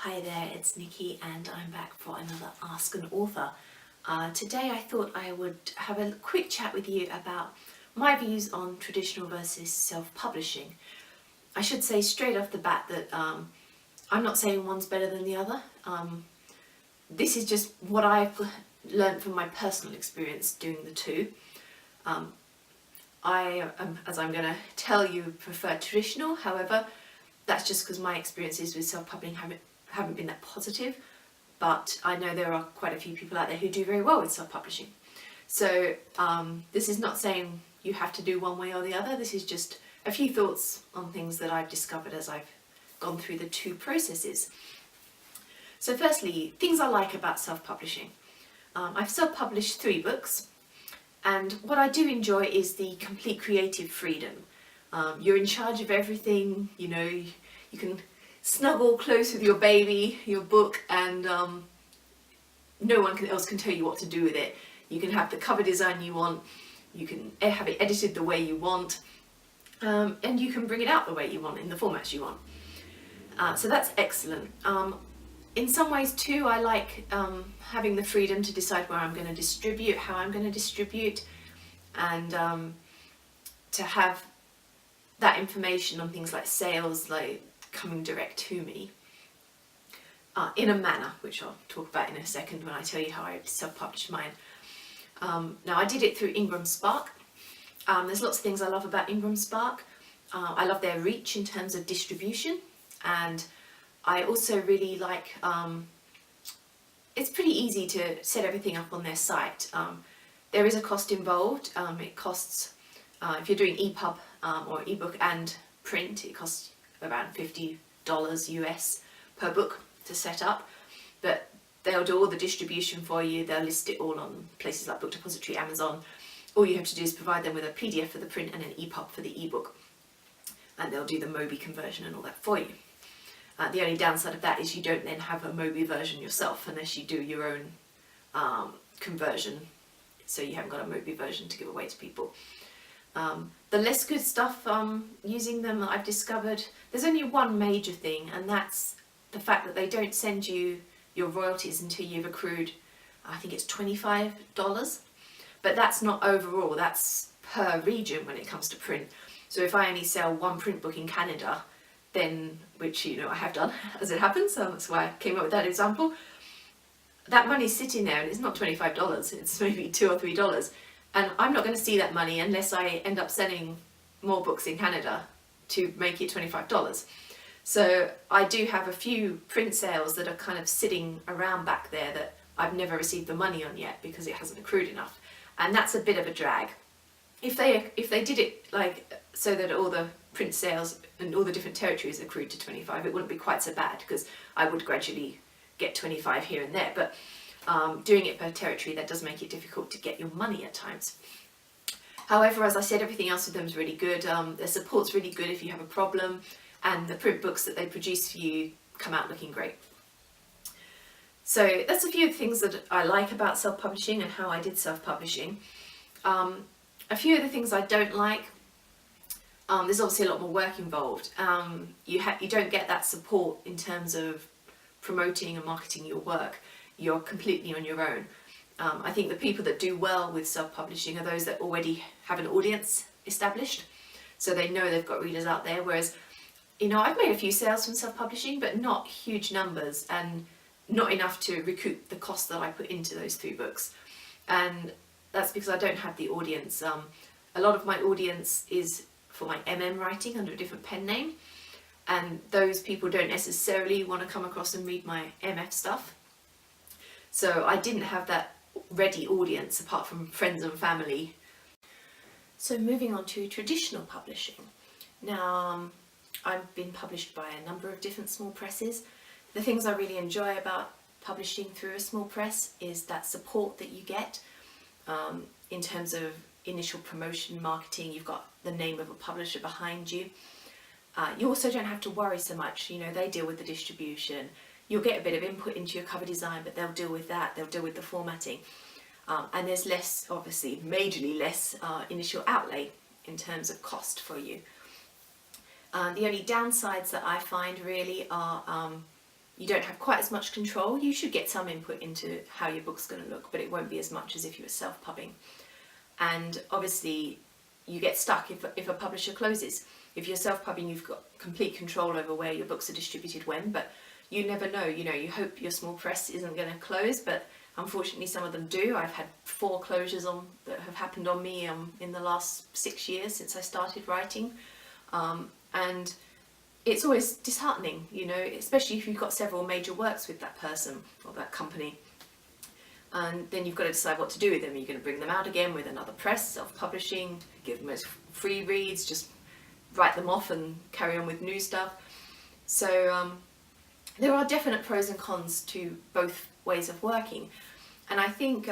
Hi there, it's Nicki and I'm back for another Ask an Author. Today I thought I would have a quick chat with you about my views on traditional versus self-publishing. I should say straight off the bat that I'm not saying one's better than the other. This is just what I've learned from my personal experience doing the two. I, as I'm going to tell you, prefer traditional. However, that's just because my experiences with self-publishing haven't been that positive, but I know there are quite a few people out there who do very well with self-publishing. So this is not saying you have to do one way or the other. This is just a few thoughts on things that I've discovered as I've gone through the two processes. So firstly, things I like about self-publishing. I've self-published 3 books, and what I do enjoy is the complete creative freedom. You're in charge of everything, you know, you can snuggle close with your baby, your book, and no one else can tell you what to do with it. You can have the cover design you want, you can have it edited the way you want, and you can bring it out the way you want, in the formats you want. So that's excellent. In some ways too, I like having the freedom to decide where I'm going to distribute, how I'm going to distribute, and to have that information on things like sales, like coming direct to me in a manner which I'll talk about in a second when I tell you how I self-published mine. Now I did it through Ingram Spark. There's lots of things I love about Ingram Spark. I love their reach in terms of distribution, and I also really like, it's pretty easy to set everything up on their site. There is a cost involved. It costs, if you're doing EPUB or ebook and print, it costs around $50 US per book to set up, but they'll do all the distribution for you. They'll list it all on places like Book Depository, Amazon. All you have to do is provide them with a PDF for the print and an EPUB for the ebook, and they'll do the Mobi conversion and all that for you. The only downside of that is you don't then have a Mobi version yourself unless you do your own conversion, so you haven't got a Mobi version to give away to people. The less good stuff using them that I've discovered, there's only one major thing, and that's the fact that they don't send you your royalties until you've accrued, I think it's $25, but that's not overall, that's per region when it comes to print. So if I only sell one print book in Canada, then, which you know I have done as it happens, so that's why I came up with that example, that money's sitting there and it's not $25, it's maybe $2 or $3. And I'm not going to see that money unless I end up selling more books in Canada to make it $25. So I do have a few print sales that are kind of sitting around back there that I've never received the money on yet because it hasn't accrued enough. And that's a bit of a drag. If they did it like so that all the print sales and all the different territories accrued to 25, it wouldn't be quite so bad because I would gradually get 25 here and there. But doing it per territory, that does make it difficult to get your money at times. However, as I said, everything else with them is really good. Their support's really good if you have a problem, and the print books that they produce for you come out looking great. So that's a few things that I like about self-publishing and how I did self-publishing. A few of the things I don't like, there's obviously a lot more work involved. You don't get that support in terms of promoting and marketing your work. You're completely on your own. I think the people that do well with self-publishing are those that already have an audience established, so they know they've got readers out there, whereas, you know, I've made a few sales from self-publishing, but not huge numbers and not enough to recoup the cost that I put into those 3 books. And that's because I don't have the audience. A lot of my audience is for my MM writing under a different pen name, and those people don't necessarily want to come across and read my MF stuff. So I didn't have that ready audience apart from friends and family. So moving on to traditional publishing. Now I've been published by a number of different small presses. The things I really enjoy about publishing through a small press is that support that you get in terms of initial promotion, marketing. You've got the name of a publisher behind you. You also don't have to worry so much, you know, they deal with the distribution. You'll get a bit of input into your cover design, but they'll deal with that, they'll deal with the formatting. And there's less, obviously, majorly less initial outlay in terms of cost for you. The only downsides that I find really are you don't have quite as much control. You should get some input into how your book's going to look, but it won't be as much as if you were self-pubbing. And obviously you get stuck if a publisher closes. If you're self-pubbing, you've got complete control over where your books are distributed when, but you never know. You know, you hope your small press isn't going to close, but unfortunately some of them do. I've had 4 closures that have happened on me in the last 6 years since I started writing. And it's always disheartening, you know, especially if you've got several major works with that person or that company. And then you've got to decide what to do with them. Are you going to bring them out again with another press, self-publishing, give them as free reads, just write them off and carry on with new stuff? So there are definite pros and cons to both ways of working. And I think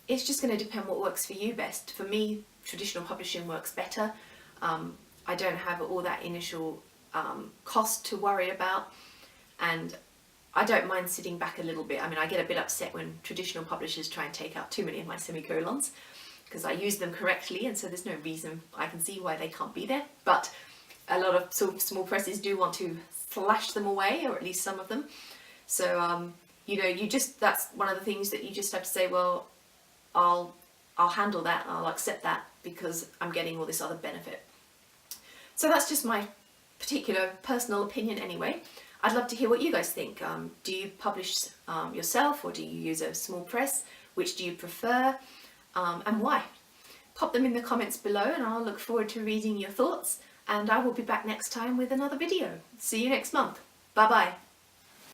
it's just going to depend what works for you best. For me, traditional publishing works better. I don't have all that initial cost to worry about, and I don't mind sitting back a little bit. I mean, I get a bit upset when traditional publishers try and take out too many of my semicolons, because I use them correctly, and so there's no reason I can see why they can't be there. But a lot of sort of small presses do want to slash them away, or at least some of them. So you know, that's one of the things that you just have to say, well, I'll handle that, I'll accept that, because I'm getting all this other benefit. So that's just my particular personal opinion anyway. I'd love to hear what you guys think. Do you publish yourself, or do you use a small press? Which do you prefer, and why? Pop them in the comments below, and I'll look forward to reading your thoughts, and I will be back next time with another video. See you next month. Bye bye.